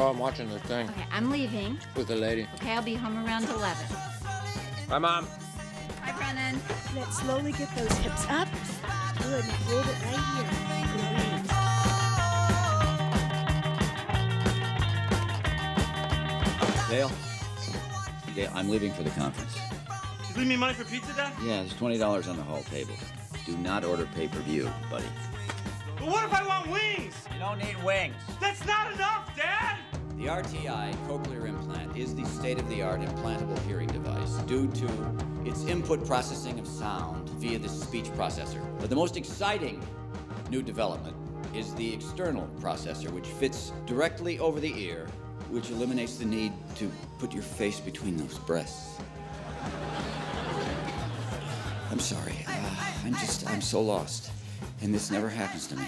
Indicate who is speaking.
Speaker 1: Oh, I'm watching the thing
Speaker 2: Okay, I'm leaving.
Speaker 1: with the lady.
Speaker 2: Okay, I'll be home around 11.
Speaker 1: Hi, Mom.
Speaker 2: Hi, Brennan.
Speaker 3: Let's slowly get those hips up. Good, now hold it right here.
Speaker 4: Dale? Dale, I'm leaving for the conference.
Speaker 5: You leave me money for pizza, Dad?
Speaker 4: Yeah, there's $20 on the hall table. Do not order pay-per-view, buddy.
Speaker 5: But what if I want wings?
Speaker 4: You don't need wings.
Speaker 5: That's not enough, Dad!
Speaker 4: The RTI cochlear implant is the state-of-the-art implantable hearing device due to its input processing of sound via the speech processor. But the most exciting new development is the external processor, which fits directly over the ear, which eliminates the need to put your face between those breasts. I'm sorry. I'm so lost. And this never happens to me.